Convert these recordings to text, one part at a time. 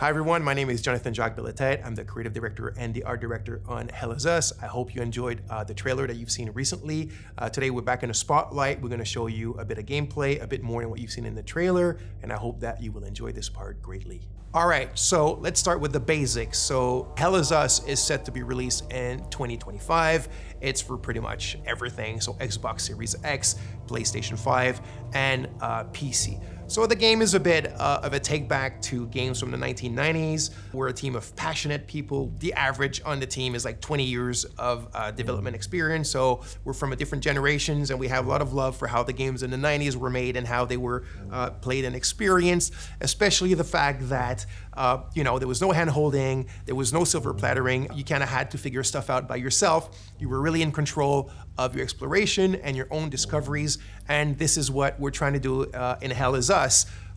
Hi everyone, my name is Jonathan Jacques-Billetet. I'm the creative director and the art director on Hell Is Us. I hope you enjoyed the trailer that you've seen recently. Today we're back in the spotlight. We're going to show you a bit of gameplay, a bit more than what you've seen in the trailer, and I hope that you will enjoy this part greatly. All right, so let's start with the basics. So Hell Is Us is set to be released in 2025. It's for pretty much everything. So Xbox Series X, PlayStation 5, and PC. So the game is a bit of a take back to games from the 1990s. We're a team of passionate people. The average on the team is like 20 years of development experience. So we're from a different generations and we have a lot of love for how the games in the 90s were made and how they were played and experienced, especially the fact that there was no hand holding, there was no silver plattering. You kind of had to figure stuff out by yourself. You were really in control of your exploration and your own discoveries. And this is what we're trying to do in Hell Is Us.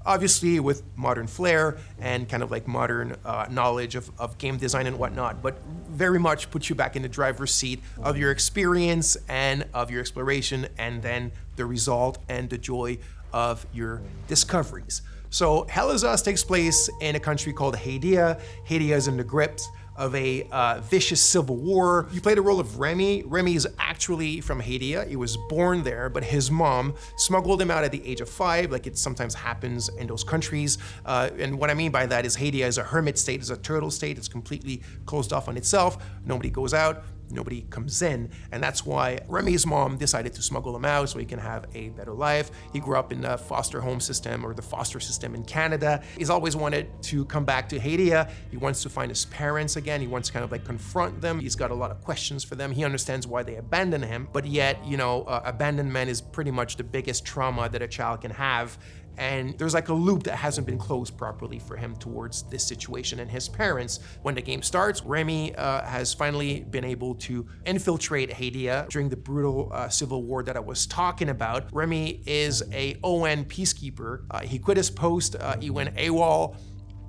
Obviously with modern flair and kind of like modern knowledge of game design and whatnot, but very much put you back in the driver's seat of your experience and of your exploration, and then the result and the joy of your discoveries. So Hell Is Us takes place in a country called Hadia. Hadia is in the grips of a vicious civil war. You play the role of Remy. Remy is actually from Hadia. He was born there, but his mom smuggled him out at the age of 5, like it sometimes happens in those countries. And what I mean by that is Hadia is a hermit state, is a turtle state. It's completely closed off on itself. Nobody goes out, nobody comes in. And that's why Remy's mom decided to smuggle him out so he can have a better life. He grew up in the foster home system, or the foster system in Canada. He's always wanted to come back to Hadia. He wants to find his parents again. He wants to kind of like confront them. He's got a lot of questions for them. He understands why they abandoned him, but yet, abandonment is pretty much the biggest trauma that a child can have. And there's like a loop that hasn't been closed properly for him towards this situation and his parents. When the game starts, Remy has finally been able to infiltrate Hadia during the brutal civil war that I was talking about. Remy is a ON peacekeeper. He quit his post, he went AWOL,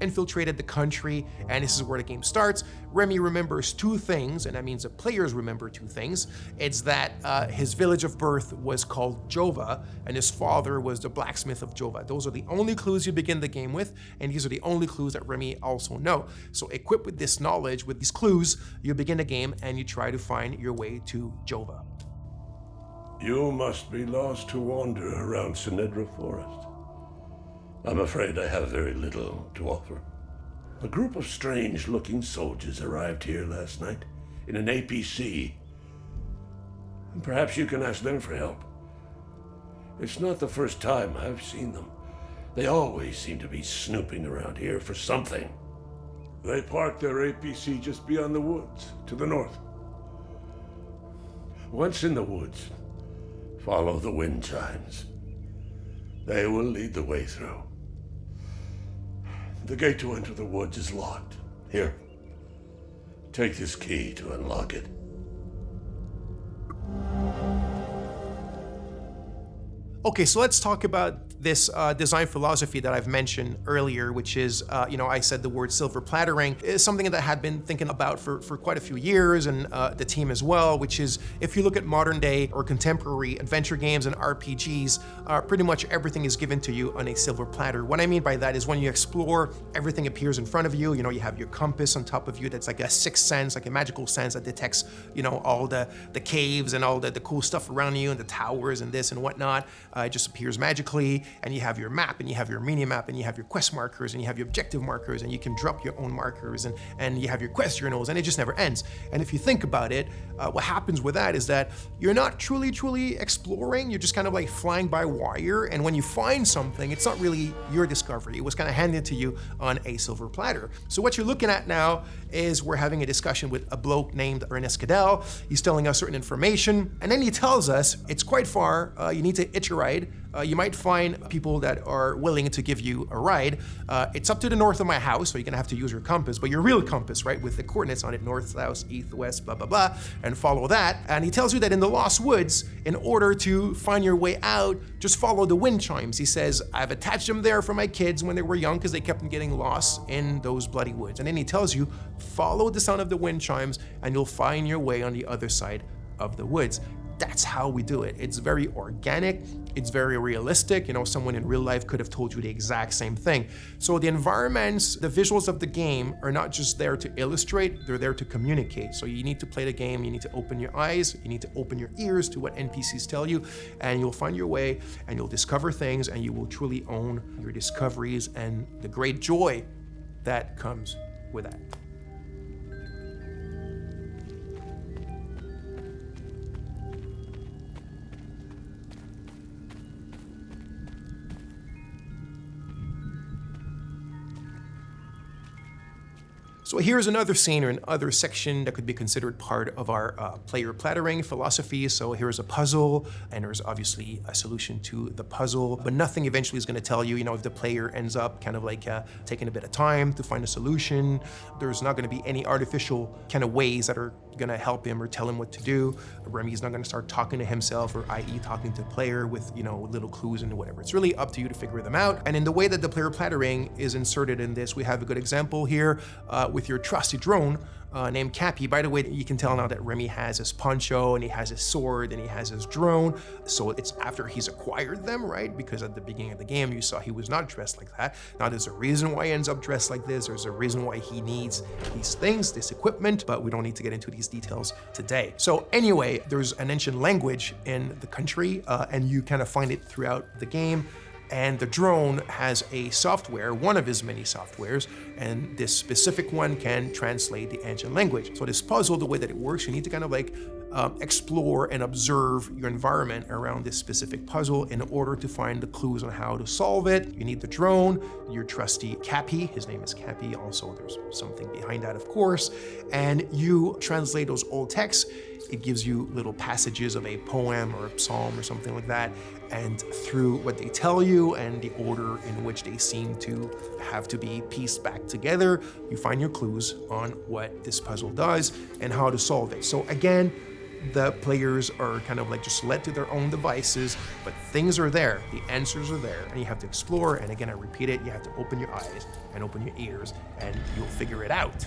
infiltrated the country, and this is where the game starts. Remy remembers 2 things, and that means the players remember 2 things. It's that his village of birth was called Jova, and his father was the blacksmith of Jova. Those are the only clues you begin the game with, and these are the only clues that Remy also know. So equipped with this knowledge, with these clues, you begin the game and you try to find your way to Jova. You must be lost to wander around Sinedra Forest. I'm afraid I have very little to offer. A group of strange-looking soldiers arrived here last night in an APC. And perhaps you can ask them for help. It's not the first time I've seen them. They always seem to be snooping around here for something. They parked their APC just beyond the woods, to the north. Once in the woods, follow the wind chimes. They will lead the way through. The gate to enter the woods is locked. Here, take this key to unlock it. Okay, so let's talk about this design philosophy that I've mentioned earlier, which is, I said the word silver plattering, is something that I had been thinking about for quite a few years, and the team as well, which is, if you look at modern day or contemporary adventure games and RPGs, pretty much everything is given to you on a silver platter. What I mean by that is when you explore, everything appears in front of you. You have your compass on top of you that's like a sixth sense, like a magical sense that detects, all the caves and all the cool stuff around you and the towers and this and whatnot. It just appears magically. And you have your map, and you have your mini map, and you have your quest markers, and you have your objective markers, and you can drop your own markers, and you have your quest journals, and it just never ends. And if you think about it, what happens with that is that you're not truly exploring. You're just kind of like flying by wire, and when you find something, it's not really your discovery. It was kind of handed to you on a silver platter. So what you're looking at now is we're having a discussion with a bloke named Ernest Cadell. He's telling us certain information, and then he tells us it's quite far. You need to hitch a ride. You might find people that are willing to give you a ride. It's up to the north of my house, so you're gonna have to use your compass, but your real compass, right, with the coordinates on it, north, south, east, west, blah, blah, blah, and follow that. And he tells you that in the Lost Woods, in order to find your way out, just follow the wind chimes. He says, I've attached them there for my kids when they were young because they kept on getting lost in those bloody woods. And then he tells you, follow the sound of the wind chimes and you'll find your way on the other side of the woods. That's how we do it. It's very organic. It's very realistic. You know, someone in real life could have told you the exact same thing. So the environments, the visuals of the game are not just there to illustrate, they're there to communicate. So you need to play the game, you need to open your eyes, you need to open your ears to what NPCs tell you, and you'll find your way and you'll discover things, and you will truly own your discoveries and the great joy that comes with that. So here's another scene or another section that could be considered part of our player plattering philosophy. So here's a puzzle, and there's obviously a solution to the puzzle, but nothing eventually is going to tell you, you know, if the player ends up kind of like taking a bit of time to find a solution. There's not going to be any artificial kind of ways that are going to help him or tell him what to do. Remy's not going to start talking to himself, or i.e. talking to the player with, you know, little clues and whatever. It's really up to you to figure them out. And in the way that the player plattering is inserted in this, we have a good example here with your trusty drone named Cappy. By the way, you can tell now that Remy has his poncho and he has his sword and he has his drone. So it's after he's acquired them, right? Because at the beginning of the game, you saw he was not dressed like that. Now there's a reason why he ends up dressed like this. There's a reason why he needs these things, this equipment, but we don't need to get into these details today. So anyway, there's an ancient language in the country and you kind of find it throughout the game. And the drone has a software, one of his many softwares, and this specific one can translate the ancient language. So this puzzle, the way that it works, you need to kind of like explore and observe your environment around this specific puzzle in order to find the clues on how to solve it. You need the drone, your trusty Cappy, his name is Cappy, also there's something behind that of course, and you translate those old texts. It gives you little passages of a poem or a psalm or something like that, and through what they tell you and the order in which they seem to have to be pieced back together, you find your clues on what this puzzle does and how to solve it. So again, the players are kind of like just led to their own devices, but things are there, the answers are there, and you have to explore. And again, I repeat it, you have to open your eyes and open your ears, and you'll figure it out.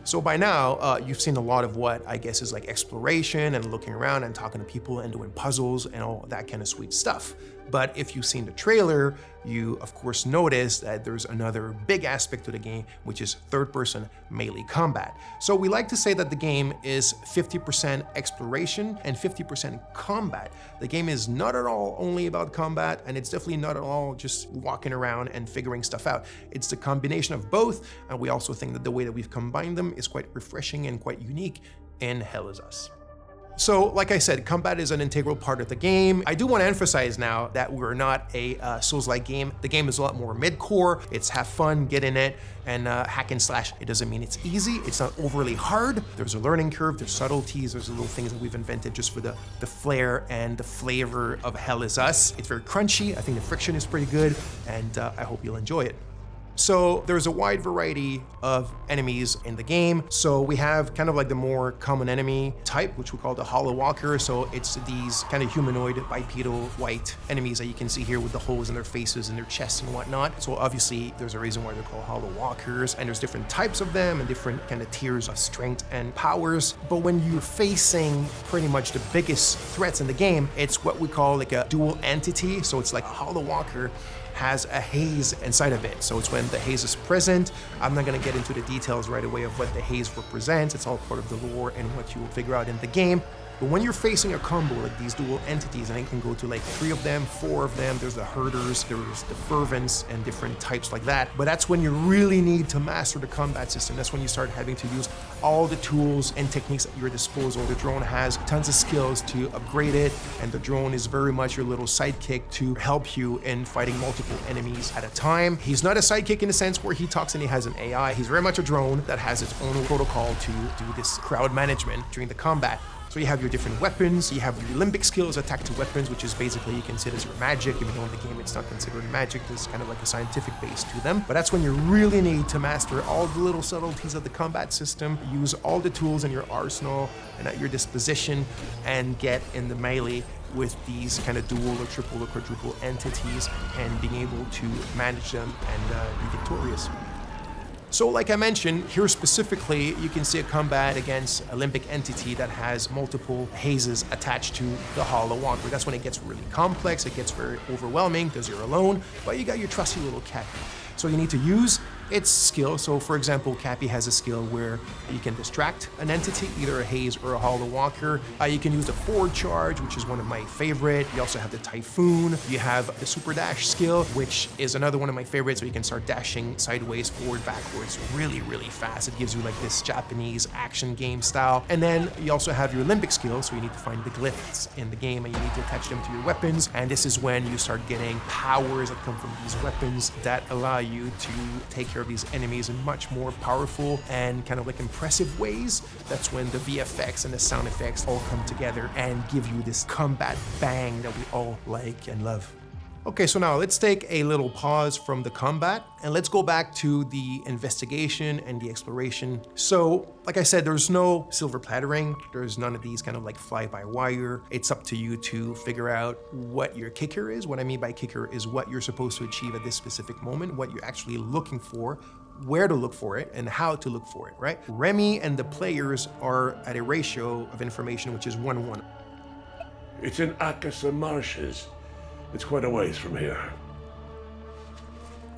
So by now, you've seen a lot of what I guess is like exploration and looking around and talking to people and doing puzzles and all that kind of sweet stuff. But if you've seen the trailer, you of course notice that there's another big aspect to the game, which is third-person melee combat. So we like to say that the game is 50% exploration and 50% combat. The game is not at all only about combat, and it's definitely not at all just walking around and figuring stuff out. It's the combination of both, and we also think that the way that we've combined them is quite refreshing and quite unique in Hell Is Us. So, like I said, combat is an integral part of the game. I do want to emphasize now that we're not a Souls-like game. The game is a lot more mid-core. It's have fun, get in it, and hack and slash. It doesn't mean it's easy. It's not overly hard. There's a learning curve. There's subtleties. There's little things that we've invented just for the flair and the flavor of Hell Is Us. It's very crunchy. I think the friction is pretty good, and I hope you'll enjoy it. So there's a wide variety of enemies in the game. So we have kind of like the more common enemy type, which we call the Hollow Walker. So it's these kind of humanoid, bipedal, white enemies that you can see here with the holes in their faces and their chests and whatnot. So obviously there's a reason why they're called Hollow Walkers, and there's different types of them and different kind of tiers of strength and powers. But when you're facing pretty much the biggest threats in the game, it's what we call like a dual entity. So it's like a Hollow Walker has a haze inside of it. So it's when the haze is present. I'm not gonna get into the details right away of what the haze represents. It's all part of the lore and what you will figure out in the game. But when you're facing a combo like these dual entities, and it can go to like 3 of them, 4 of them, there's the herders, there's the fervents, and different types like that. But that's when you really need to master the combat system. That's when you start having to use all the tools and techniques at your disposal. The drone has tons of skills to upgrade it, and the drone is very much your little sidekick to help you in fighting multiple enemies at a time. He's not a sidekick in the sense where he talks and he has an AI. He's very much a drone that has its own protocol to do this crowd management during the combat. So So you have your different weapons, you have your limbic skills, attack to weapons, which is basically you consider as your magic, even though in the game it's not considered magic, there's kind of like a scientific base to them. But that's when you really need to master all the little subtleties of the combat system, use all the tools in your arsenal and at your disposition, and get in the melee with these kind of dual or triple or quadruple entities and being able to manage them and be victorious. So like I mentioned, here specifically, you can see a combat against a limbic entity that has multiple hazes attached to the Hollow Walker. That's when it gets really complex, it gets very overwhelming because you're alone, but you got your trusty little Cappy. So you need to use its skill. So for example, Cappy has a skill where you can distract an entity, either a haze or a Hollow Walker. You can use the forward charge, which is one of my favorite. You also have the Typhoon. You have the super dash skill, which is another one of my favorites. So you can start dashing sideways, forward, backwards, really, really fast. It gives you like this Japanese action game style. And then you also have your limbic skill. So you need to find the glyphs in the game and you need to attach them to your weapons. And this is when you start getting powers that come from these weapons that allow you to take care of these enemies in much more powerful and kind of like impressive ways. That's when the VFX and the sound effects all come together and give you this combat bang that we all like and love. Okay, so now let's take a little pause from the combat and let's go back to the investigation and the exploration. So, like I said, there's no silver plattering. There's none of these kind of like fly-by-wire. It's up to you to figure out what your kicker is. What I mean by kicker is what you're supposed to achieve at this specific moment, what you're actually looking for, where to look for it, and how to look for it, right? Remy and the players are at a ratio of information which is 1-1. It's in Akasa Marshes. It's quite a ways from here.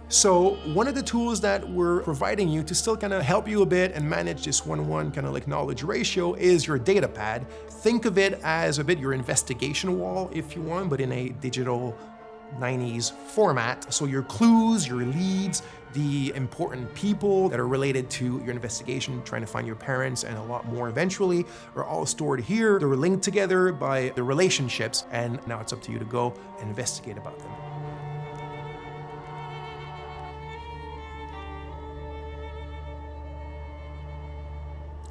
So one of the tools that we're providing you to still kind of help you a bit and manage this 1-1 kind of like knowledge ratio is your data pad. Think of it as a bit your investigation wall if you want, but in a digital 90s format. So your clues, your leads, the important people that are related to your investigation, trying to find your parents and a lot more eventually, are all stored here. They're linked together by the relationships, and now it's up to you to go and investigate about them.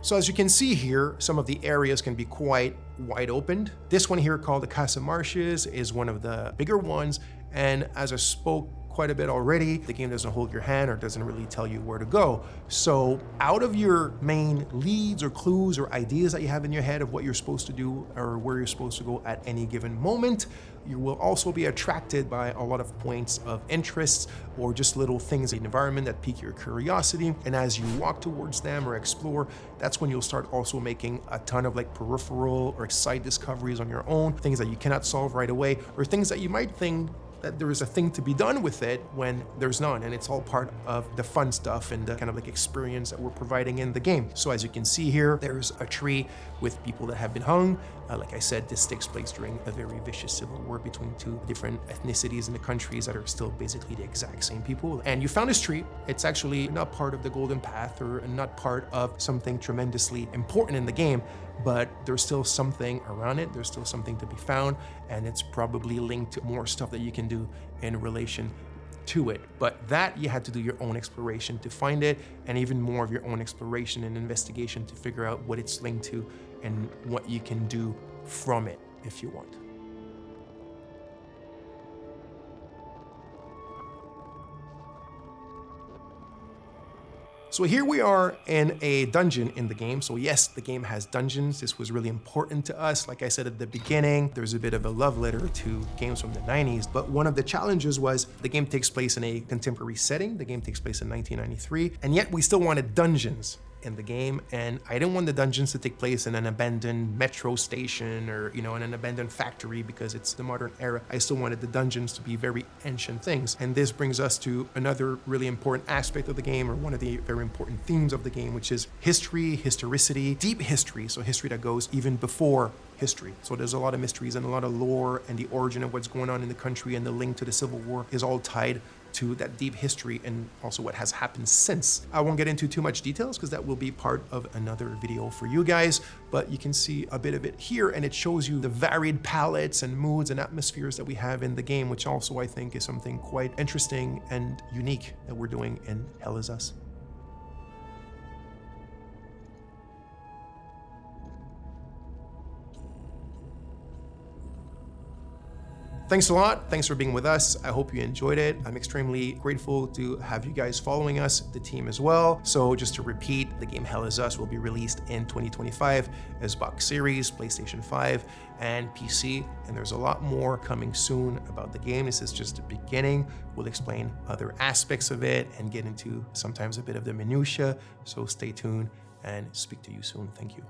So as you can see here, some of the areas can be quite wide opened. This one here called the Casa Marshes is one of the bigger ones. And as I spoke quite a bit already, the game doesn't hold your hand or doesn't really tell you where to go. So out of your main leads or clues or ideas that you have in your head of what you're supposed to do or where you're supposed to go at any given moment, you will also be attracted by a lot of points of interest or just little things in the environment that pique your curiosity. And as you walk towards them or explore, that's when you'll start also making a ton of like peripheral or side discoveries on your own, things that you cannot solve right away, or things that you might think that there is a thing to be done with it when there's none, and it's all part of the fun stuff and the kind of like experience that we're providing in the game. So as you can see here, there's a tree with people that have been hung. Like I said, this takes place during a very vicious civil war between two different ethnicities in the countries that are still basically the exact same people. And you found this tree. It's actually not part of the Golden Path or not part of something tremendously important in the game, but there's still something around it. There's still something to be found, and it's probably linked to more stuff that you can do in relation to it. But that you had to do your own exploration to find it, and even more of your own exploration and investigation to figure out what it's linked to and what you can do from it if you want. So here we are in a dungeon in the game. So yes, the game has dungeons. This was really important to us. Like I said at the beginning, there's a bit of a love letter to games from the 90s, but one of the challenges was the game takes place in a contemporary setting. The game takes place in 1993, and yet we still wanted dungeons in the game, and I didn't want the dungeons to take place in an abandoned metro station or, you know, in an abandoned factory because it's the modern era. I still wanted the dungeons to be very ancient things. And this brings us to another really important aspect of the game, or one of the very important themes of the game, which is history, historicity, deep history. So history that goes even before history. So there's a lot of mysteries and a lot of lore, and the origin of what's going on in the country and the link to the Civil War is all tied to that deep history and also what has happened since. I won't get into too much details because that will be part of another video for you guys, but you can see a bit of it here, and it shows you the varied palettes and moods and atmospheres that we have in the game, which also I think is something quite interesting and unique that we're doing in Hell Is Us. Thanks a lot. Thanks for being with us. I hope you enjoyed it. I'm extremely grateful to have you guys following us, the team as well. So just to repeat, the game Hell Is Us will be released in 2025 as Xbox Series, PlayStation 5, and PC. And there's a lot more coming soon about the game. This is just the beginning. We'll explain other aspects of it and get into sometimes a bit of the minutia. So stay tuned and speak to you soon. Thank you.